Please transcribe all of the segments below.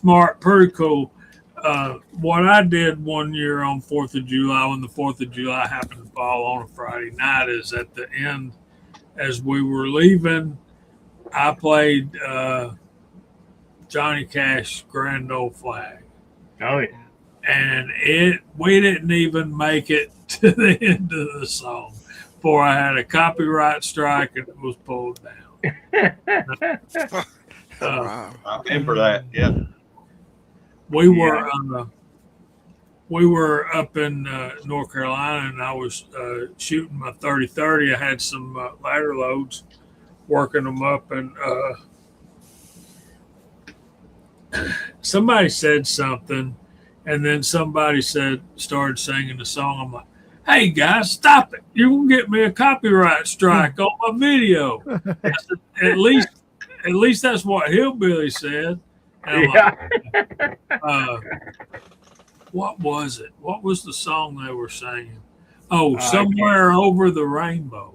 Smart, pretty cool. What I did one year on 4th of July, when the 4th of July happened to fall on a Friday night, is at the end, as we were leaving, I played Johnny Cash Grand Old Flag. Oh yeah. And we didn't even make it to the end of the song before I had a copyright strike and it was pulled down. Uh, Wow. I'm in for that. Yeah. we Yeah. were we were up in North Carolina, and I was shooting my 30-30. I had some ladder loads, working them up, and somebody said something, and then somebody started singing the song. I'm like, "Hey guys, stop it! You're gonna get me a copyright strike on my video." I said, at least that's what Hillbilly said. And I'm like, Yeah. uh, what was it? What was the song they were singing? Oh, I can't. somewhere over the rainbow.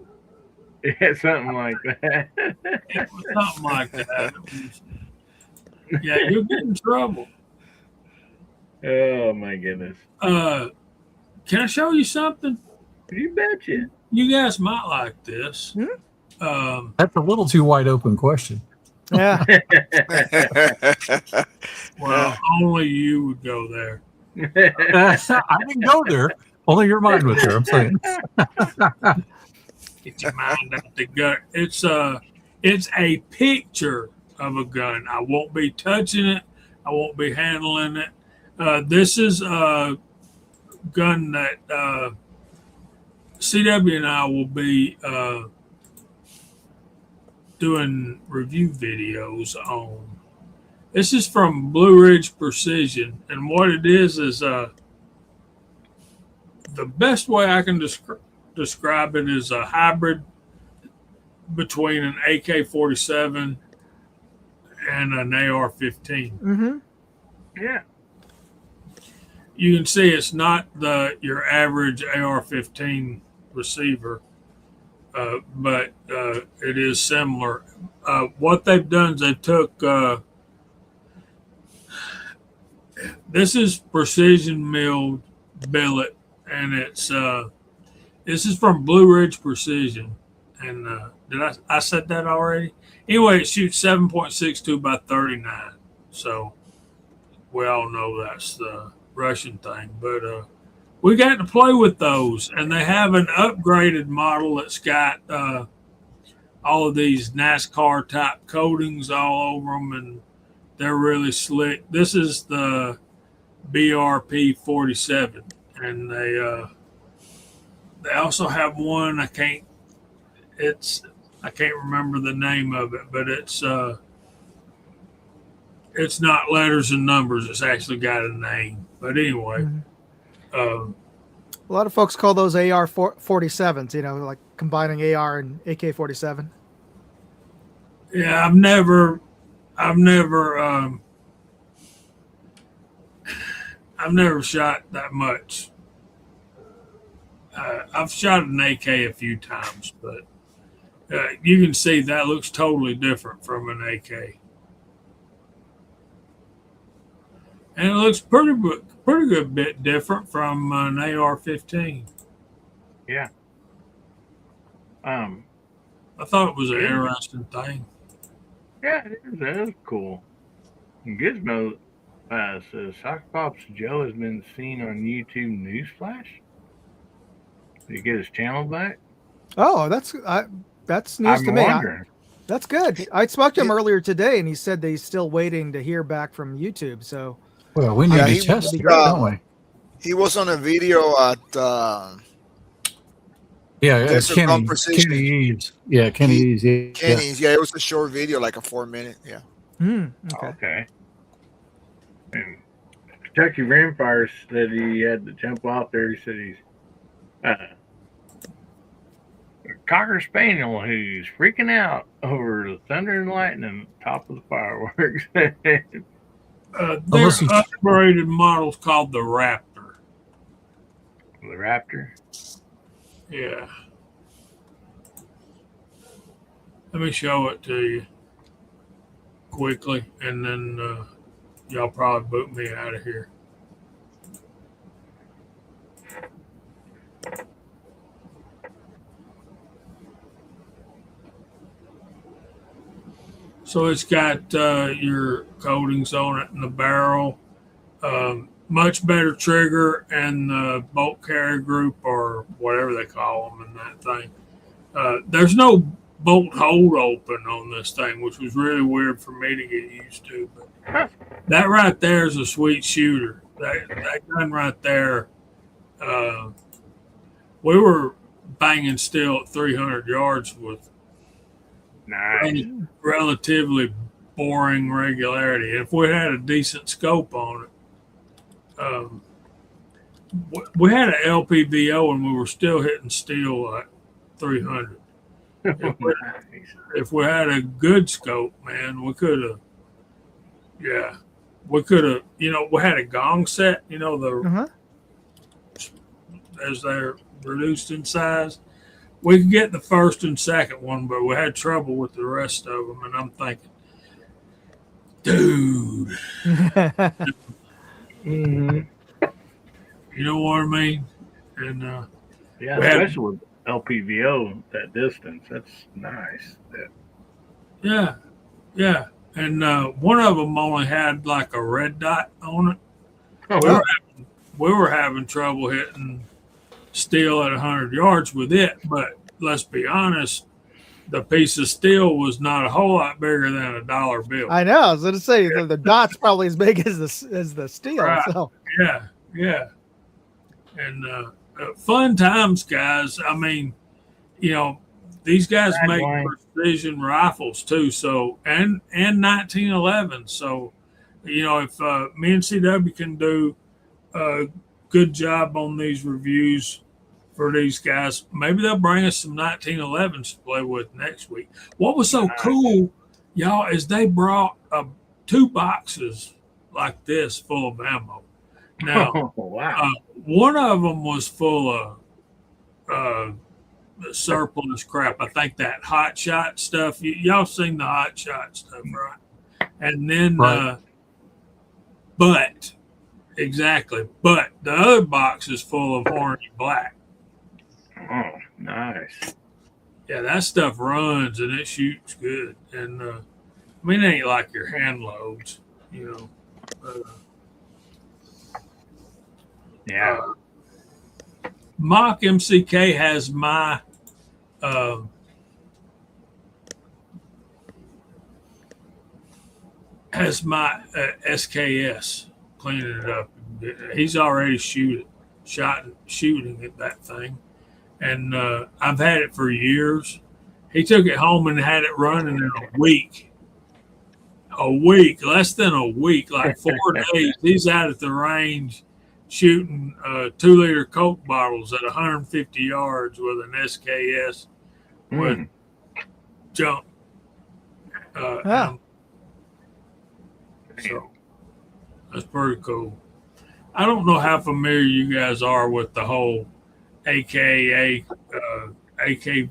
Yeah, something like that. It was something like that. It was, yeah, you'll get in trouble. Oh my goodness. Uh, can I show you something? You betcha. You guys might like this. Hmm? Um, That's a little too wide open question. Yeah. well, only you would go there. I didn't go there. Only your mind went there. I'm saying. Get your mind out the gut. It's a picture of a gun. I won't be touching it. I won't be handling it. This is a gun that CW and I will be doing review videos on. This is from Blue Ridge Precision, and what it is the best way I can describe it is a hybrid between an AK-47 and an AR-15. Mm-hmm. Yeah. You can see it's not your average AR-15 receiver, but it is similar. What they've done is they took this is precision milled billet, and this is from Blue Ridge Precision. And did I said that already? Anyway, it shoots 7.62 by 39. So we all know that's the Russian thing, but we got to play with those, and they have an upgraded model that's got all of these NASCAR type coatings all over them, and they're really slick. This is the BRP 47, and they also have one. I can't remember the name of it, but it's not letters and numbers. It's actually got a name. But anyway, A lot of folks call those AR 47s, like combining AR and AK 47. yeah, I've never shot that much. I've shot an AK a few times, but you can see that looks totally different from an AK, and it looks pretty good bit different from an AR-15. Yeah. I thought it was an interesting thing. Yeah, it is. That is cool. Gizmo says Sock Pops Joe has been seen on YouTube Newsflash. Did he get his channel back? Oh, that's news I'm to me. wondering. That's good. I spoke to him earlier today, and he said that he's still waiting to hear back from YouTube. So, Well, we need Yeah, to he test was, it, don't we? he was on a video at Yeah, Desert Kenny Conversation. Eves. Yeah, Kenny Eves. Yeah. Kenny's. Yeah, it was a short video, like a 4 minute. Yeah. okay. Okay. And Kentucky Rimfire said he had to jump out there. He said he's a Cocker Spaniel who's freaking out over the thunder and lightning top of the fireworks. There's upgraded models called the Raptor. The Raptor. Yeah. Let me show it to you quickly, and then y'all probably boot me out of here. So it's got your coatings on it and the barrel, much better trigger, and the bolt carrier group or whatever they call them in that thing. There's no bolt hold open on this thing, which was really weird for me to get used to. But that right there is a sweet shooter. That gun right there, we were banging still at 300 yards with Nice. relatively boring regularity. If we had a decent scope on it, we had an LPVO and we were still hitting steel at 300. If we had a good scope, man, we could have. Yeah, we could have. We had a gong set. As they're reduced in size. We could get the first and second one, but we had trouble with the rest of them. And I'm thinking, dude, Mm-hmm. you know what I mean? And Yeah, we had- especially with LPVO that distance. That's nice. yeah. And one of them only had like a red dot on it. Oh, We were having trouble hitting steel at 100 yards with it, but let's be honest, the piece of steel was not a whole lot bigger than a dollar bill. I know. I was going to say the dot's probably as big as the steel. Right. So Yeah. And fun times, guys. I mean, these guys make precision rifles too. So and 1911. So, if me and CW can do a good job on these reviews for these guys, maybe they'll bring us some 1911s to play with next week. What was so cool, y'all, is they brought 2 boxes like this full of ammo. Now, wow. one of them was full of surplus crap. I think that hot shot stuff. Y'all seen the hot shot stuff, right? And then, Right. But the other box is full of orange black. Oh, nice. Yeah, that stuff runs and it shoots good. And it ain't like your hand loads, Yeah. Mock MCK has my SKS cleaning it up. He's already shooting at that thing, and I've had it for years. He took it home and had it running in a week. Less than a week, like 4 days. He's out at the range shooting 2-liter Coke bottles at 150 yards with an SKS with jump. So that's pretty cool. I don't know how familiar you guys are with the whole AKA AK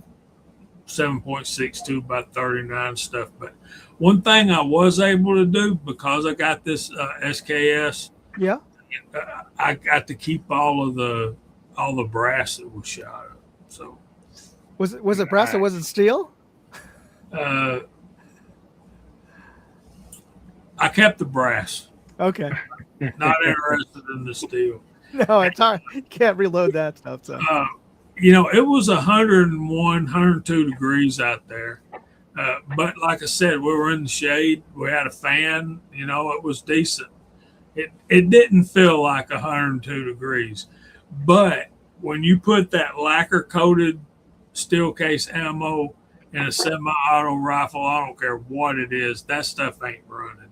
7.62 by 39 stuff, but one thing I was able to do because I got this SKS, yeah. I got to keep all the brass that was shot up. So was it brass or was it steel? I kept the brass. Okay. Not interested in the steel. No, it's hard. You can't reload that stuff. So it was 101, 102 degrees out there. But like I said, we were in the shade. We had a fan. It was decent. It didn't feel like 102 degrees. But when you put that lacquer-coated steel case ammo in a semi-auto rifle, I don't care what it is, that stuff ain't running.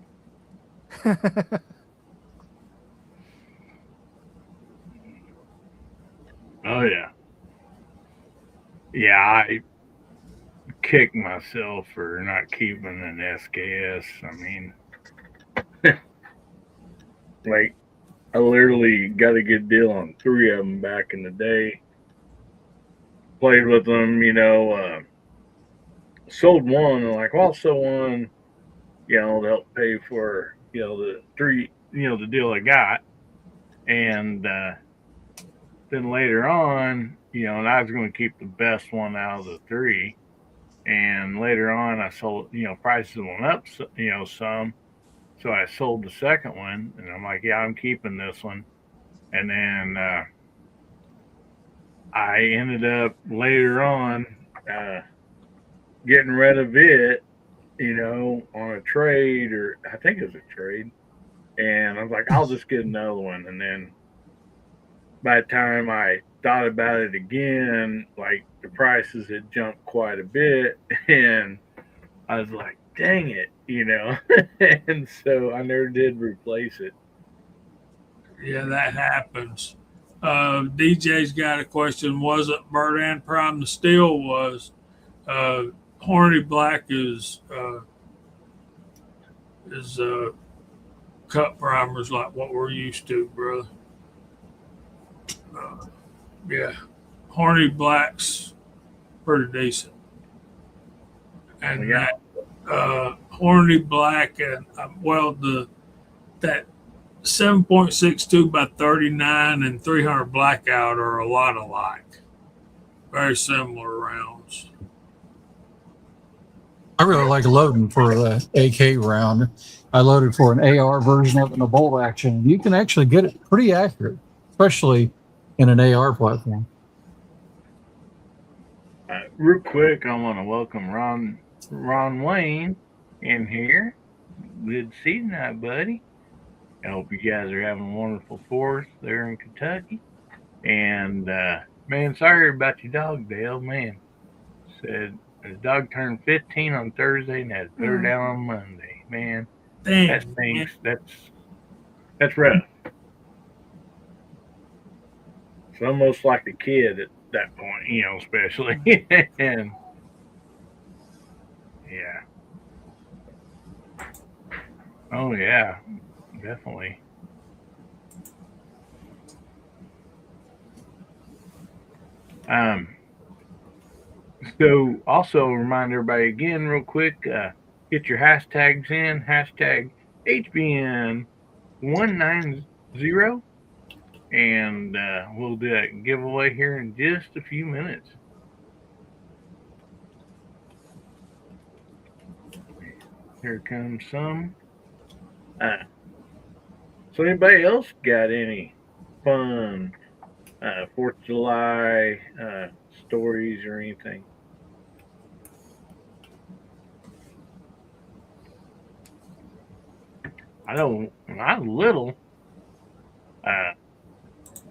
Oh, yeah. Yeah, I kicked myself for not keeping an SKS. I mean, like, I literally got a good deal on 3 of them back in the day. Played with them, sold one, and like, well, I'll sell one, to help pay for the three, the deal I got. And then later on, and I was going to keep the best one out of the three. And later on, I sold, prices went up, some. So I sold the second one, and I'm like, yeah, I'm keeping this one. And then I ended up later on getting rid of it, on a trade, or I think it was a trade. And I was like, I'll just get another one. And then by the time I thought about it again, like the prices had jumped quite a bit. And I was like, dang it, and so I never did replace it. Yeah, that happens. DJ's got a question. Wasn't Burt and Prime the steel was? Horny Black is cut primers like what we're used to, brother. Yeah, Horny Black's pretty decent, and Yeah. that Horny Black and that 7.62 by 39 and 300 blackout are a lot alike. Very similar rounds. I really like loading for the AK round. I loaded for an AR version of it in a bolt action. You can actually get it pretty accurate, especially in an AR platform. Real quick, I want to welcome Ron Wayne in here. Good to see you tonight, buddy. I hope you guys are having a wonderful 4th there in Kentucky. And, man, sorry about your dog, Dale. Man, said his dog turned 15 on Thursday and had to put her down on Monday. Man, Dang, that stinks. That's rough. It's almost like a kid at that point, especially. And, yeah. Oh, yeah. Definitely. So also remind everybody again real quick, get your hashtags in, hashtag HBN190, and we'll do a giveaway here in just a few minutes. Here comes some. So anybody else got any fun 4th of July stories or anything? I know when I was little,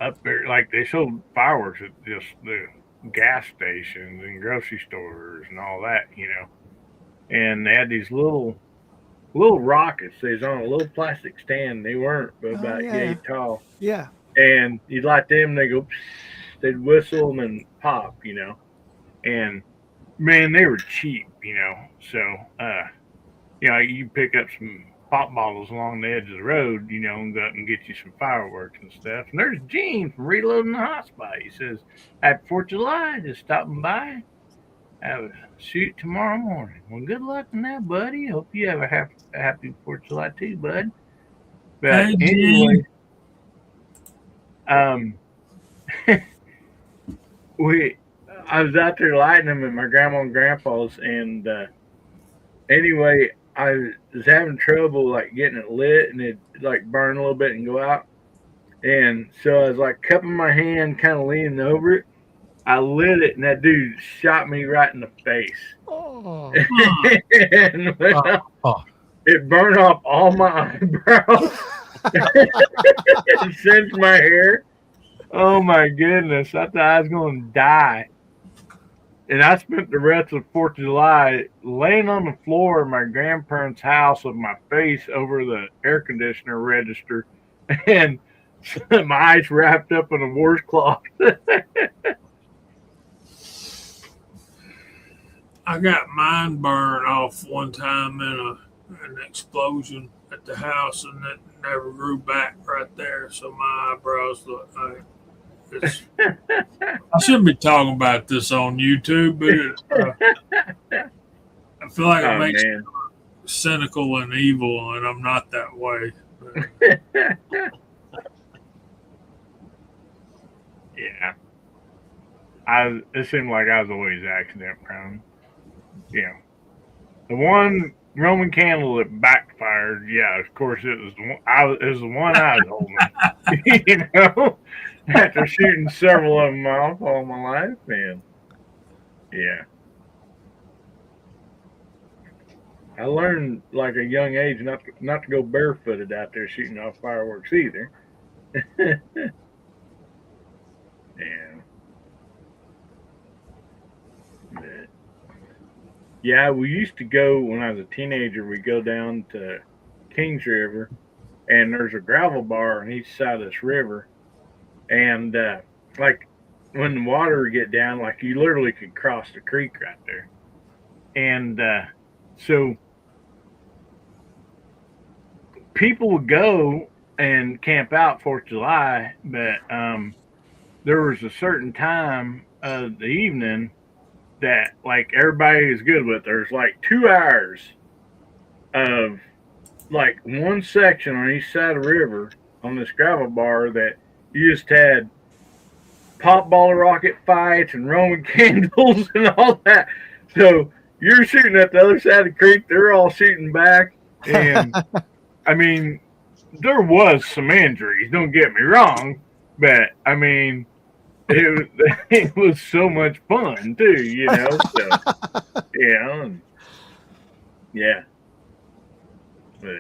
up there, like they sold fireworks at just the gas stations and grocery stores and all that, and they had these little rockets. They was on a little plastic stand. They weren't but about yay tall. Yeah. And you'd light them, they go, they'd whistle and then pop, And man, they were cheap, So, you pick up some pop bottles along the edge of the road, and go out and get you some fireworks and stuff. And there's Gene from Reloading the Hotspot. He says, happy 4th of July, just stopping by. Have a shoot tomorrow morning. Well, good luck in that, buddy. Hope you have a happy 4th of July too, bud. But Hey, anyway, I was out there lighting them at my grandma and grandpa's, and anyway, I was having trouble like getting it lit, and it like burn a little bit and go out. And so I was like cupping my hand, kind of leaning over it. I lit it, and that dude shot me right in the face. Oh. And it burned off all my eyebrows. It singed my hair. Oh my goodness! I thought I was going to die. And I spent the rest of the 4th of July laying on the floor of my grandparents' house with my face over the air conditioner register and my eyes wrapped up in a washcloth. I got mine burned off one time in an explosion at the house, and it never grew back right there. So my eyebrows look like I shouldn't be talking about this on YouTube, but I feel like it makes cynical and evil, and I'm not that way. But, Yeah. It seemed like I was always accident prone. Yeah. The one Roman candle that backfired, yeah, of course it was it was the one I was holding. You know, after shooting several of them off all my life, man. Yeah. I learned like a young age not to go barefooted out there shooting off fireworks either. Yeah. But, yeah, we used to go when I was a teenager. We go down to Kings River, and there's a gravel bar on each side of this river, and like when the water would get down, like you literally could cross the creek right there, and so people would go and camp out 4th of July, but there was a certain time of the evening that like everybody is good with. There's like 2 hours of like one section on each side of the river on this gravel bar that you just had pop ball rocket fights and Roman candles and all that. So you're shooting at the other side of the creek, they're all shooting back. And I mean, there was some injuries, don't get me wrong, but I mean, it was so much fun too, you know. So yeah, but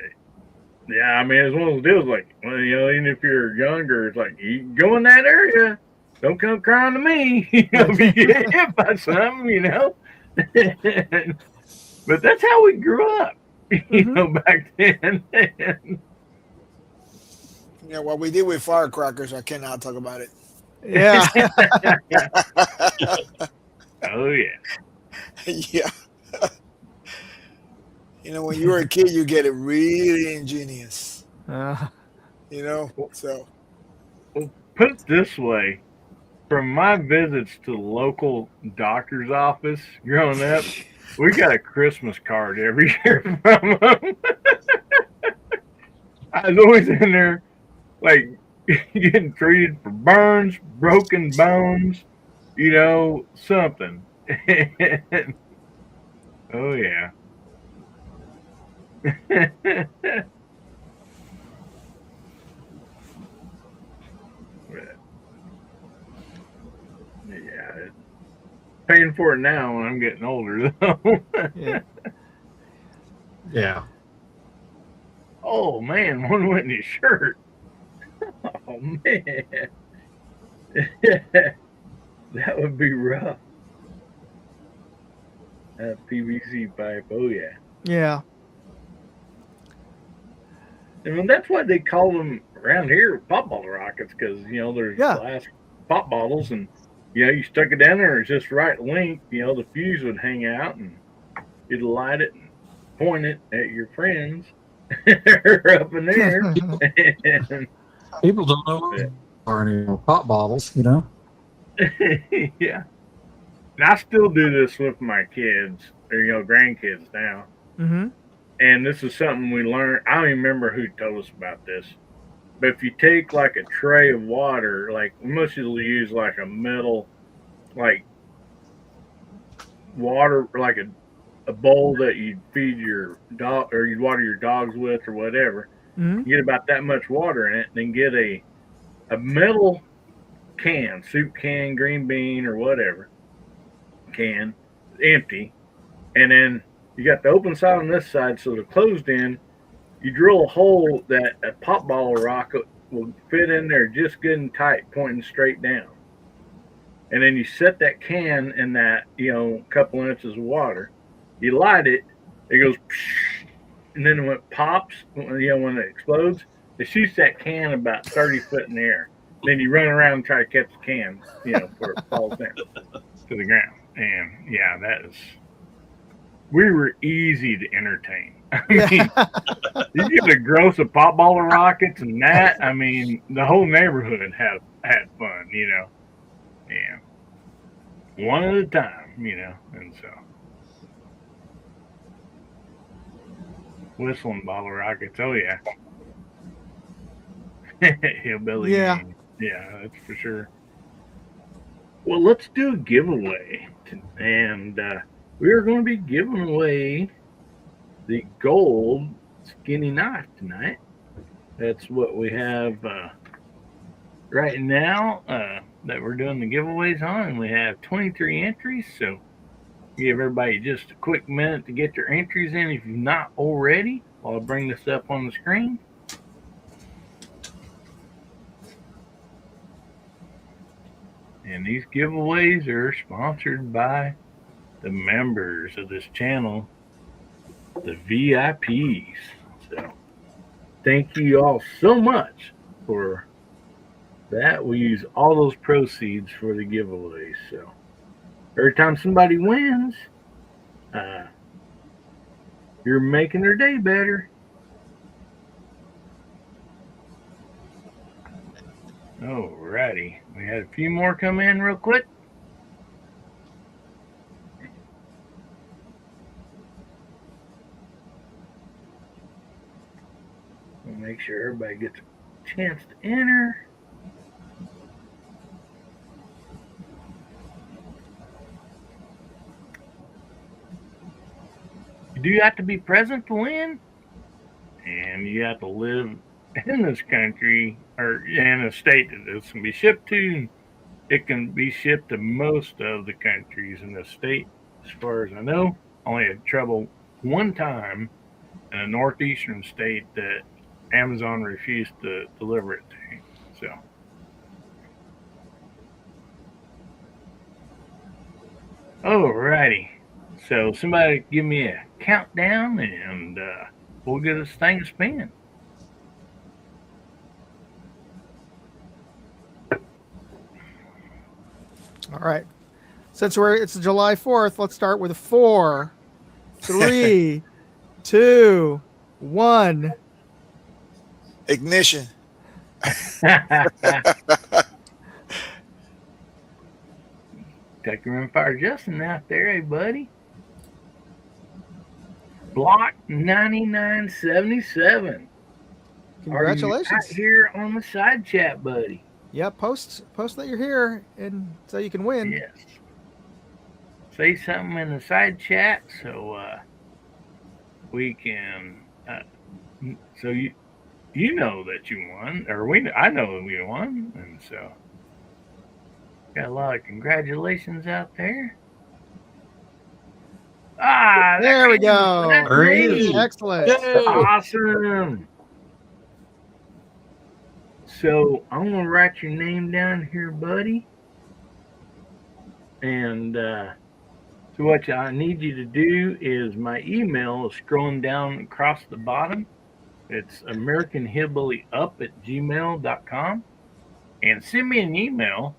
yeah, I mean, it's one of those deals. Like, well, you know, even if you're younger, it's like you go in that area, don't come crying to me. You know, if you get hit by something, you know. But that's how we grew up, you know, back then. Yeah, what we did with firecrackers, I cannot talk about it. Yeah. Oh yeah. Yeah. You know, when you were a kid, you get it really ingenious. You know, so. Well, put it this way: from my visits to the local doctor's office growing up, we got a Christmas card every year from them. I was always in there, like, getting treated for burns, broken bones, you know, something. Oh, yeah. Yeah, paying for it now when I'm getting older, though. Yeah. Yeah. Oh, man, one went in his shirt. Oh, man. That would be rough. PVC pipe, oh, yeah. Yeah. I mean, that's why they call them around here pop bottle rockets, because, you know, there's glass pop bottles, and, you know, you stuck it down there, it's just right length, you know, the fuse would hang out, and you'd light it and point it at your friends up in there. People don't know or any pop bottles, you know. Yeah. And I still do this with my kids, or, you know, grandkids now. Mm-hmm. And this is something we learned. I don't even remember who told us about this. But if you take like a tray of water, like we most usually use like a metal, like water, like a bowl that you'd feed your dog or you'd water your dogs with or whatever. Mm-hmm. Get about that much water in it, and then get a metal can, soup can, green bean, or whatever can, empty, and then you got the open side on this side, so the closed end, you drill a hole that a pop bottle rocket will fit in there just good and tight, pointing straight down. And then you set that can in that, you know, couple inches of water. You light it, it goes, and then when it pops, you know, when it explodes, it shoots that can about 30 foot in the air. Then you run around and try to catch the can, you know, before it falls down to the ground. And yeah, we were easy to entertain. I mean, you get a gross of pop bottle rockets and that. I mean, the whole neighborhood had fun, you know. Yeah, one at a time, you know, and so. whistling bottle rockets. Oh yeah. Hillbilly. Yeah. Gang. Yeah, that's for sure. Well, let's do a giveaway. And we are going to be giving away the gold skinny knife tonight. That's what we have right now that we're doing the giveaways on. And we have 23 entries. So give everybody just a quick minute to get their entries in if you've not already, while I bring this up on the screen. And these giveaways are sponsored by the members of this channel, the VIPs. So thank you all so much for that. We use all those proceeds for the giveaways. So every time somebody wins, you're making their day better. Alrighty. We had a few more come in real quick. We'll make sure everybody gets a chance to enter. You do have to be present to win, and you have to live in this country or in a state that this can be shipped to. It can be shipped to most of the countries in the state, as far as I know. Only had trouble one time in a northeastern state that Amazon refused to deliver it to. So, alrighty. So somebody give me a countdown, and we'll get this thing spinning. All right. Since it's July 4th, let's start with 4, 3, 2, 1. Ignition. Kentucky Rimfire Justin out there, hey buddy. Block 9977. Congratulations. Are you out here on the side chat, buddy? Yeah, post that you're here, and so you can win. Yes. Say something in the side chat so we can. So you know that you won, or I know that we won, and so got a lot of congratulations out there. There we go. Great. Excellent. Yay. Awesome. So I'm gonna write your name down here, buddy. And so what I need you to do is my email is scrolling down across the bottom. It's AmericanHillbillyUp@gmail.com. And send me an email.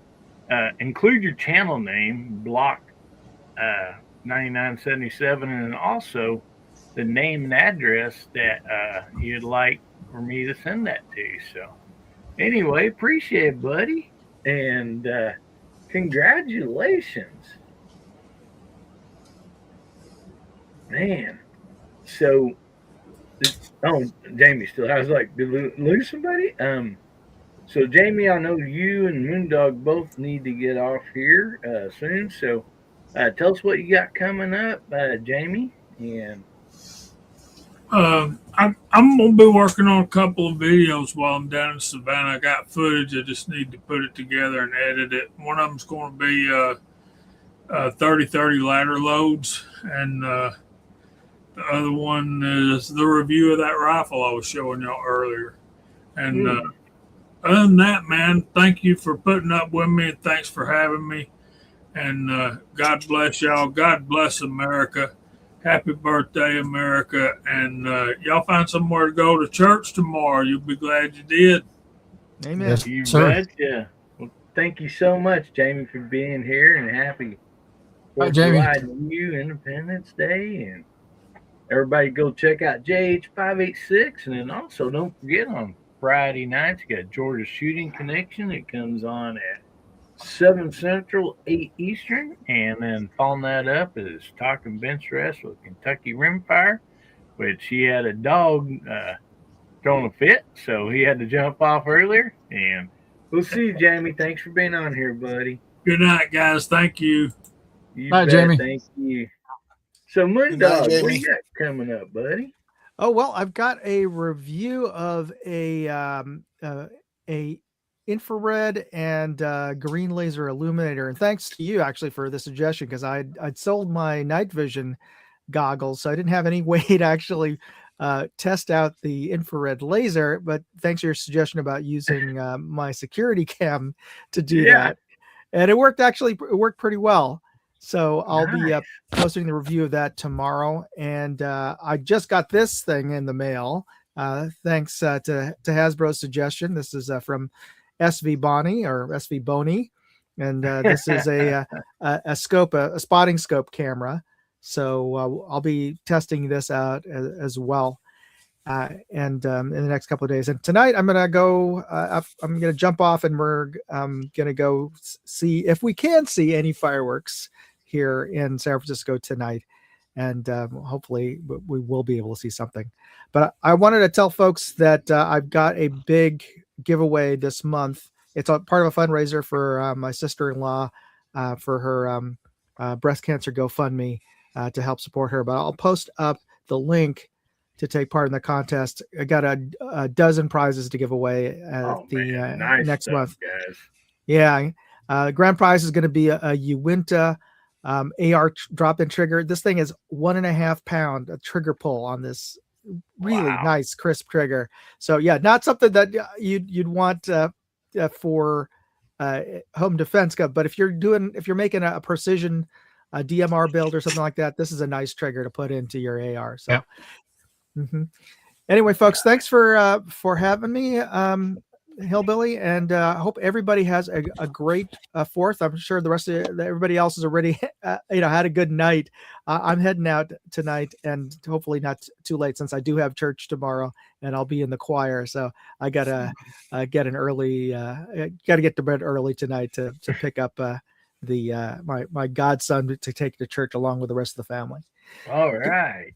Include your channel name, Block 9977, and also the name and address that you'd like for me to send that to. So anyway, appreciate it, buddy. And congratulations. Man. So, Jamie still. I was like, did we lose somebody? So, Jamie, I know you and Moondog both need to get off here soon. So, tell us what you got coming up, Jamie. And I'm gonna be working on a couple of videos while I'm down in Savannah. I got footage. I just need to put it together and edit it. One of them's going to be 30-30 ladder loads, and the other one is the review of that rifle I was showing y'all earlier. And other than that, man, thank you for putting up with me, and thanks for having me. And God bless y'all. God bless America. Happy birthday, America. And y'all find somewhere to go to church tomorrow. You'll be glad you did. Amen. Yes, you sir. betcha. Well, thank you so much, Jamie, for being here, and happy Hi, Jamie. July to you, Independence Day. And everybody go check out JH586. And then also don't forget on Friday nights, you got Georgia Shooting Connection. It comes on at 7 Central, 8 Eastern. And then following that up is Talking Bench Rest with Kentucky Rimfire which he had a dog throwing a fit, so he had to jump off earlier. And we'll see you, Jamie. Thanks for being on here, buddy. Good night, guys. Thank you. You Night, bet. Jamie. Thank you. So, Good night, Moondog, what Jamie. you got coming up, buddy? Oh well, I've got a review of a infrared and green laser illuminator, and thanks to you actually for the suggestion, because I'd sold my night vision goggles, so I didn't have any way to actually test out the infrared laser. But thanks to your suggestion about using my security cam to do that, and it worked pretty well. So I'll be posting the review of that tomorrow. And I just got this thing in the mail. Thanks to Hasbro's suggestion. This is from SV Bonnie or SV Boney. And this is a scope, a spotting scope camera. So I'll be testing this out as well. And in the next couple of days. And tonight I'm gonna go. I'm gonna jump off, and we're gonna go see if we can see any fireworks here in San Francisco tonight, and hopefully we will be able to see something. But I wanted to tell folks that I've got a big giveaway this month. It's a part of a fundraiser for my sister-in-law for her breast cancer GoFundMe to help support her. But I'll post up the link to take part in the contest. I got a dozen prizes to give away nice next stuff, month. guys. Yeah, grand prize is going to be a Uinta AR drop-in trigger. This thing is 1.5 pound trigger pull on this really nice crisp trigger. So yeah, not something that you'd want for home defense, but if you're making a precision DMR build or something like that, this is a nice trigger to put into your AR. So. Yep. Mm-hmm. Anyway, folks, thanks for having me, Hillbilly, and I hope everybody has a great Fourth. I'm sure the rest of everybody else has already had a good night. I'm heading out tonight, and hopefully not too late, since I do have church tomorrow, and I'll be in the choir. So I gotta get an early, gotta get to bed early tonight to pick up my godson to take to church along with the rest of the family. All right.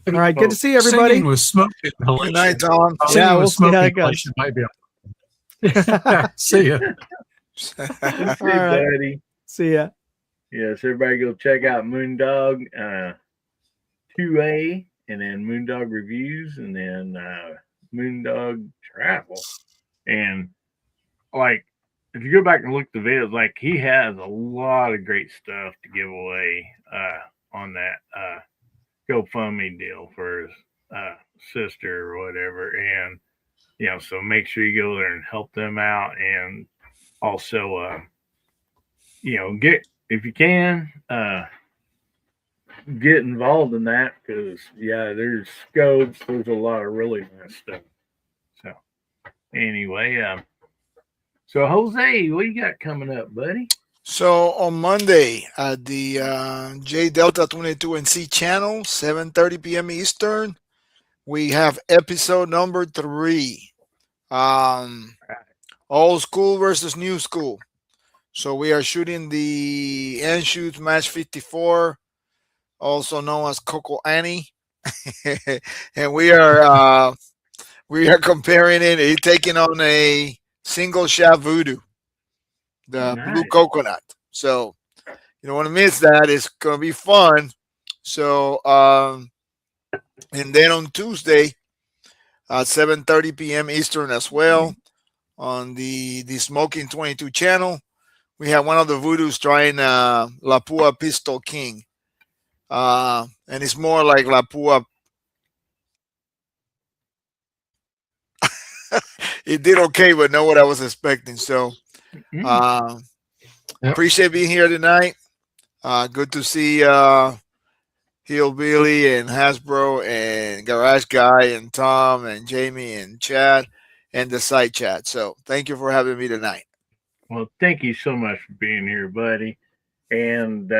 All right, good to see everybody. Singing with smoke inhalation. Good night, Tom. Yeah, we'll see how it Inhalation goes. might be See ya. See, All right. buddy. See ya. Yes, everybody go check out Moondog 2A, and then Moondog Reviews, and then Moondog Travel. And like, if you go back and look at the videos, like, he has a lot of great stuff to give away on that GoFundMe deal for his sister or whatever. And so make sure you go there and help them out, and also get, if you can, get involved in that, because there's scopes, there's a lot of really nice stuff. So anyway, so Jose, what you got coming up, buddy? So on Monday at the J Delta 22NC channel, 7:30 p.m. Eastern, we have episode number 3. Old school versus new school. So we are shooting the N-Shoots Match 54, also known as Coco Annie, and we are comparing it, taking on a single shot voodoo, the blue coconut. So you don't want to miss that. It's gonna be fun. So and then on Tuesday at 7:30 p.m. Eastern as well, on the Smoking 22 channel, we have one of the voodoos trying La Pua Pistol King, and it's more like La Pua. It did okay, but not what I was expecting. So appreciate being here tonight. Good to see Hillbilly and Hasbro and Garage Guy and Tom and Jamie and Chad and the side chat. So thank you for having me tonight. Well, thank you so much for being here, buddy. And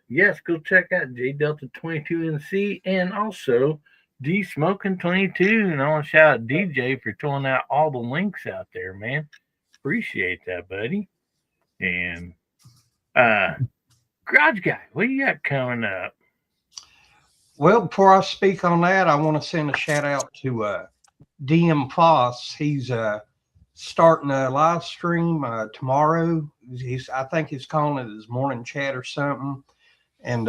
yes, go check out J Delta 22NC and also D Smoking 22. And I want to shout out DJ for throwing out all the links out there, man. Appreciate that, buddy. And Garage Guy, what you got coming up? Well, before I speak on that, I want to send a shout out to DM Foss. He's starting a live stream tomorrow. I think he's calling it his morning chat or something. And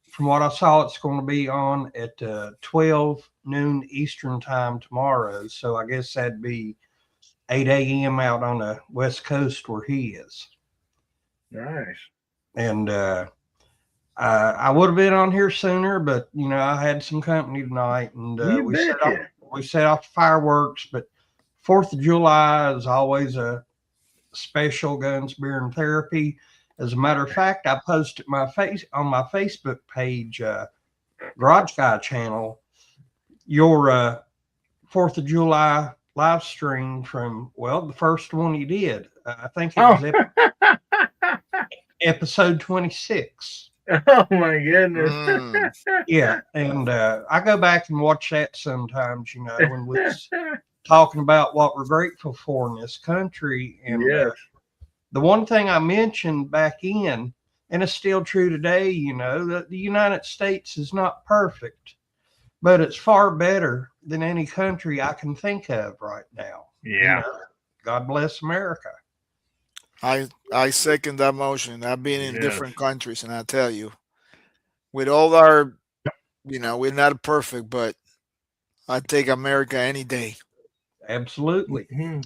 from what I saw, it's going to be on at 12 noon Eastern time tomorrow. So I guess that'd be 8 a.m. out on the West Coast where he is. Nice. And I would have been on here sooner, but I had some company tonight, and You we set off fireworks. But 4th of July is always a special guns, beer, and therapy. As a matter of fact, I posted on my Facebook page, Garage Guy channel, your 4th of July live stream from the first one you did. I think it was episode 26. Oh my goodness. Yeah, and I go back and watch that sometimes, when we're talking about what we're grateful for in this country. And yes. The one thing I mentioned back in, and it's still true today, that the United States is not perfect, but it's far better than any country I can think of right now. Yeah. God bless America. I second that motion. I've been in different countries, and I tell you, with all our, we're not perfect, but I take America any day. Absolutely. Mm-hmm.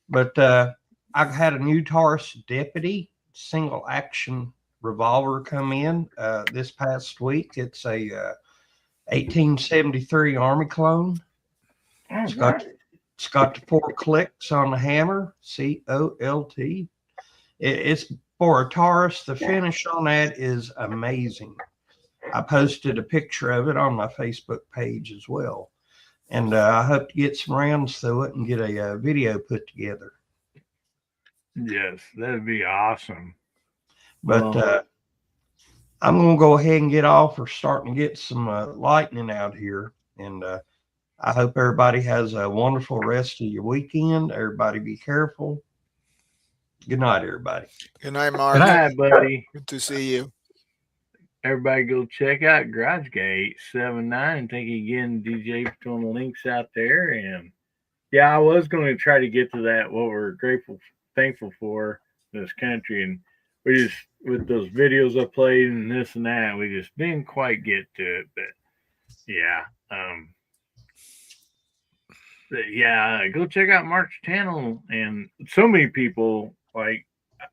But I had a new Taurus Deputy single action revolver come in this past week. It's a 1873 Army clone. It's got the 4 clicks on the hammer, COLT. It's for a Taurus. The finish on that is amazing. I posted a picture of it on my Facebook page as well. And I hope to get some rounds through it and get a video put together. Yes, that'd be awesome. But I'm going to go ahead and get off. We're starting to get some lightning out here. And I hope everybody has a wonderful rest of your weekend. Everybody be careful. Good night, everybody. Good night, Mark. Good night, buddy. Good to see you. Everybody go check out Garage Guy 879. Thank you again, DJ, for throwing the links out there. And yeah, I was going to try to get to that, what we're thankful for in this country. And we just, with those videos I played and this and that, we just didn't quite get to it. But yeah. Go check out Mark's channel. And so many people, like,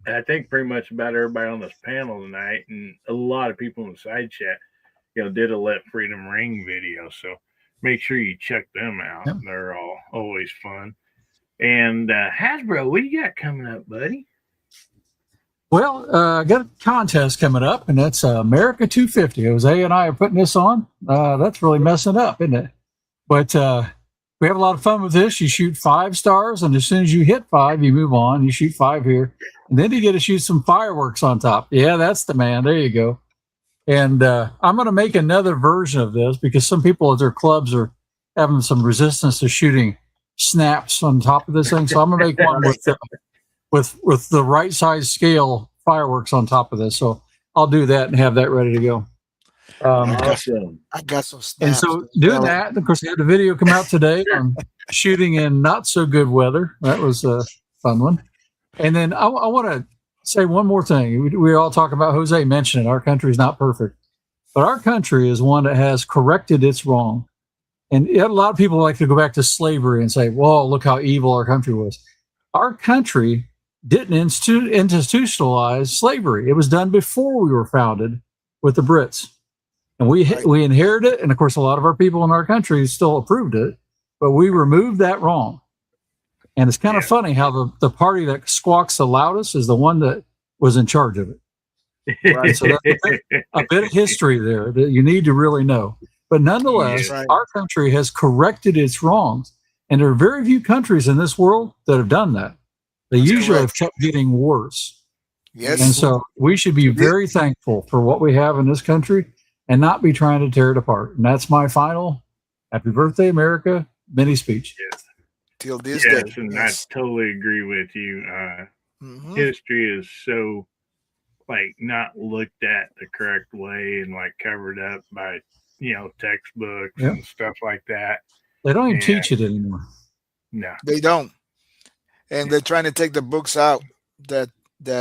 I think pretty much about everybody on this panel tonight, and a lot of people in the side chat, did a Let Freedom Ring video. So make sure you check them out. Yep. They're always fun. And Hasbro, what do you got coming up, buddy? Well, I got a contest coming up, and that's America 250. Jose and I are putting this on. That's really messing up, isn't it? But we have a lot of fun with this. You shoot 5 stars, and as soon as you hit 5, you move on. You shoot 5 here, and then you get to shoot some fireworks on top. Yeah, that's the man. There you go. And I'm going to make another version of this because some people at their clubs are having some resistance to shooting snaps on top of this thing. So I'm going to make one with the right size scale fireworks on top of this. So I'll do that and have that ready to go. Awesome. I got some snaps. And so doing that, of course, I had the video come out today on shooting in not so good weather. That was a fun one. And then I want to say one more thing. We all talk about, Jose mentioned it, our country is not perfect, but our country is one that has corrected its wrong. And a lot of people like to go back to slavery and say, "Whoa, look how evil our country was." Our country didn't institutionalize slavery. It was done before we were founded with the Brits. And we inherited it. And of course, a lot of our people in our country still approved it, but we removed that wrong. And it's kind of funny how the party that squawks the loudest is the one that was in charge of it. Right? So that's a bit of history there that you need to really know. But nonetheless, our country has corrected its wrongs. And there are very few countries in this world that have done that. They usually have kept getting worse. Yes. And so we should be very thankful for what we have in this country and not be trying to tear it apart. And that's my final Happy Birthday, America mini speech. Yes. Till this day. And I totally agree with you. History is so not looked at the correct way and covered up by textbooks Yeah. and stuff like that. They don't even Yeah. teach it anymore. No. They don't, and they're trying to take the books out that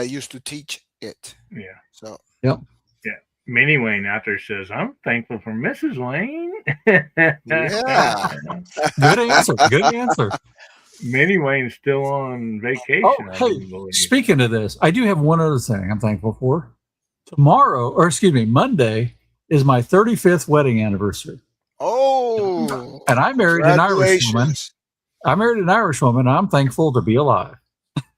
used to teach it. Yeah. So Yep. Minnie Wayne out there says, "I'm thankful for Mrs. Wayne." yeah, Good answer. Good answer. Minnie Wayne's still on vacation. Oh, I hey, do believe. speaking of this, I do have one other thing I'm thankful for. Monday is my 35th wedding anniversary. oh, And I married an Irish woman. congratulations. I married an Irish woman. And I'm thankful to be alive.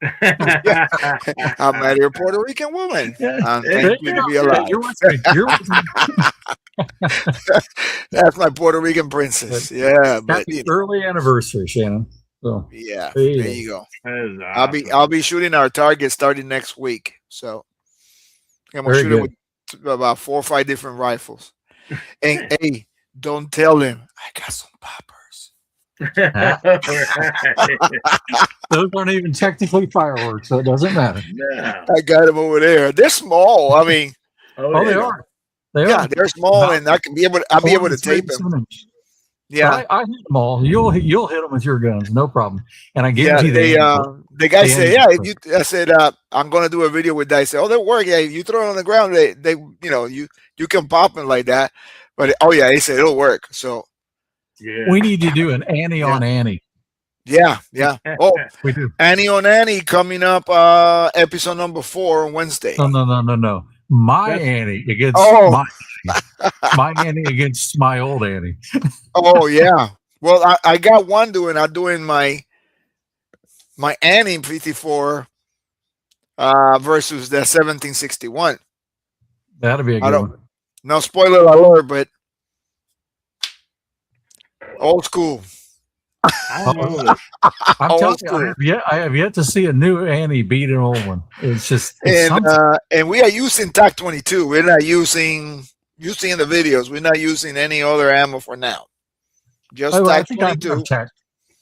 I married a Puerto Rican woman. I'm There thankful you to go. be alive. You're with me. You're with me. That's my Puerto Rican princess. Yeah, but Happy early anniversary, Shannon. So yeah, there you there go. you go. That is I'll awesome. be shooting our target starting next week. So I'm gonna Very shoot it good. with about 4 or 5 different rifles. And hey, don't tell them I got some poppers. Those aren't even technically fireworks, so it doesn't matter. No. I got them over there. They're small. I mean, Oh, they you know, are. They yeah, are. they're small, About and I'll be able to 43 tape them. centimeters. Yeah, But I hit them all. You'll hit them with your guns, no problem. And I yeah. guarantee The guy they said, end yeah. up If you, I said, I'm gonna do a video with that. I said, oh, they work. Yeah, if you throw it on the ground, they you can pop them like that. But oh yeah, he said it'll work. So Yeah. we need to do an Annie on Annie. yeah. Oh, We do. Annie on Annie coming up, episode number 4 on Wednesday. No. My That's- Annie against Oh. my Annie against my old Annie. Oh yeah. Well, I got one I'm doing my Annie 54 versus the 1761. That'll be a I good don't- one. No spoiler alert, but old school. I don't know that. I'm Old telling school. you, I have yet to see a new Annie beat an old one. It's just And something. and we are using TAC 22. We're not using you see in the videos. We're not using any other ammo for now. Just Oh, I TAC think I 22. have TAC.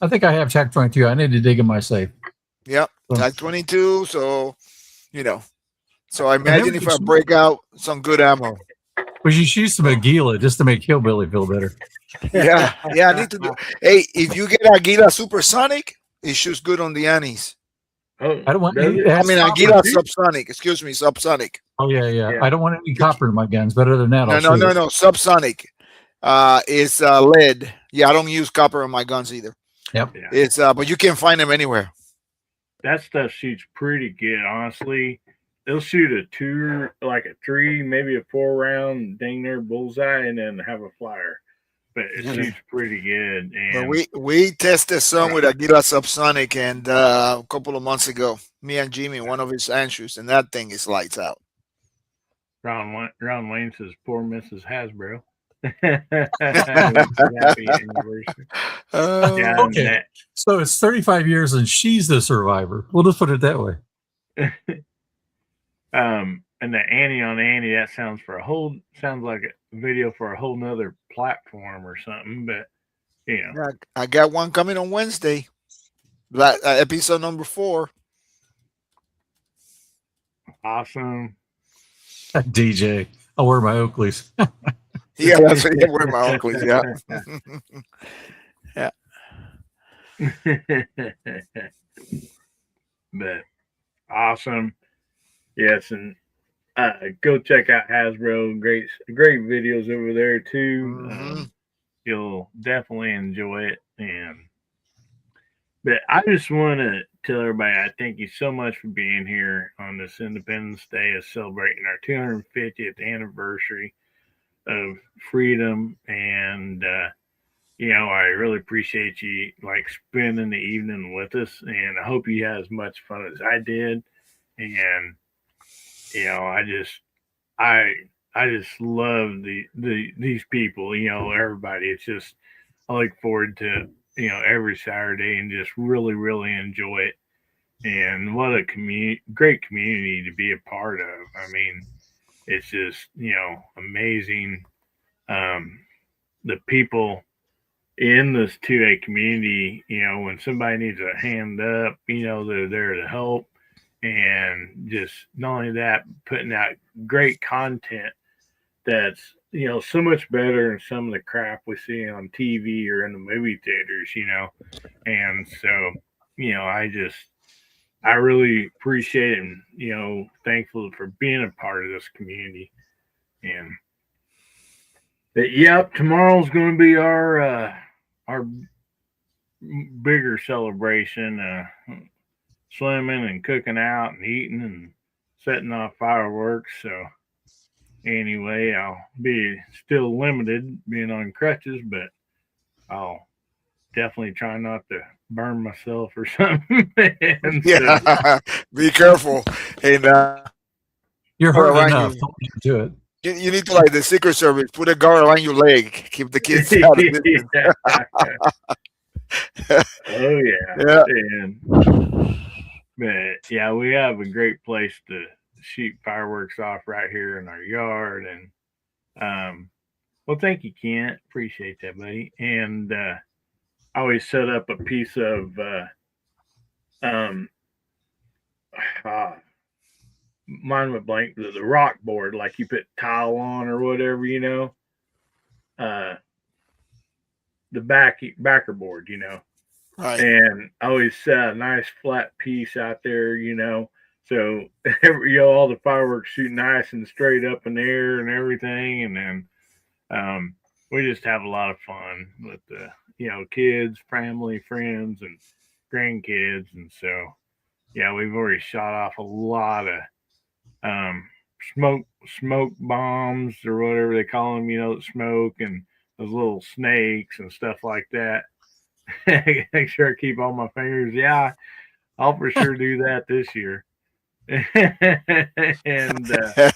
I think I have TAC 22. I need to dig in my safe. Yep, So- TAC 22. So So I imagine if I we break out some good ammo. should use some Aguila just to make Hillbilly feel better. Yeah, I need to do. Hey, if you get Aguila Supersonic, it shoots good on the Annies. Oh, I don't want. does it? I mean, copper. Aguila Subsonic. Excuse me, Subsonic. Oh yeah. Yeah. I don't want any copper in my guns. But other than that, I'll shoot it. No. Subsonic. It's lead. Yeah, I don't use copper in my guns either. Yep. Yeah. It's but you can find them anywhere. That stuff shoots pretty good, honestly. They'll shoot a 3, maybe a 4 round dang near bullseye, and then have a flyer. But it shoots pretty good. But And we tested some with Aguila Subsonic and a couple of months ago. Me and Jimmy, one of his answers, and that thing is lights out. Ron Wayne says, "Poor Mrs. Hasbro." Happy anniversary. Yeah, and Okay. So it's 35 years and she's the survivor. We'll just put it that way. And the Annie on Annie, that sounds like a video for a whole nother platform or something, but Yeah, I got one coming on Wednesday. Episode number 4. awesome. DJ. I'll wear my Oakleys. Yeah, that's what wear my uncles. Yeah. But awesome. Yes, and go check out Hasbro. Great videos over there too. Mhm. You'll definitely enjoy it. But I just want to tell everybody I thank you so much for being here on this Independence Day of celebrating our 250th anniversary of freedom, and I really appreciate you spending the evening with us, and I hope you had as much fun as I did. And I just love these people, everybody. It's just I look forward to every Saturday and just really really enjoy it. And what a great community to be a part of. I mean, it's just amazing. The people in this 2A community, when somebody needs a hand up, they're there to help. And just not only that, putting out great content that's so much better than some of the crap we see on TV or in the movie theaters, And so, I really appreciate it and, thankful for being a part of this community. And but yep, tomorrow's going to be our bigger celebration, swimming and cooking out and eating and setting off fireworks. So anyway, I'll be still limited being on crutches, but I'll definitely try not to burn myself or something. And so, Yeah, be careful. And You're guard hurt around enough. you. Don't do it. You need to, like the Secret Service, put a guard around your leg, keep the kids out of distance. oh yeah. Yeah. And but yeah, we have a great place to shoot fireworks off right here in our yard. And well, thank you, Kent. Appreciate that, buddy. And I always set up a piece of um mine with blank the rock board, like you put tile on or whatever, the backer board, Right. and I always set a nice flat piece out there, so all the fireworks shoot nice and straight up in the air and everything, and then we just have a lot of fun with the kids, family, friends, and grandkids, and so yeah, we've already shot off a lot of smoke bombs or whatever they call them, that smoke and those little snakes and stuff like that. Make sure I keep all my fingers. Yeah, I'll for sure do that this year. And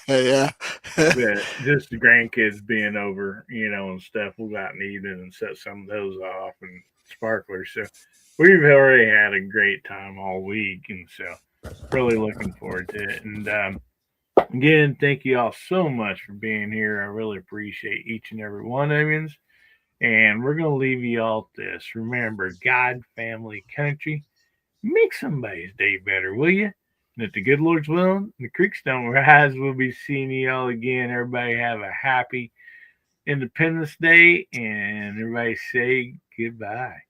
Yeah. but just the grandkids being over, and stuff, we'll go out and eat it and set some of those off and sparklers. So we've already had a great time all week, and so really looking forward to it. And again, thank you all so much for being here. I really appreciate each and every one of you. And we're going to leave you all with this. Remember, God, family, country, make somebody's day better, will you? And if the good Lord's willing, the creeks don't rise, we'll be seeing you all again. Everybody have a happy Independence Day, and everybody say goodbye.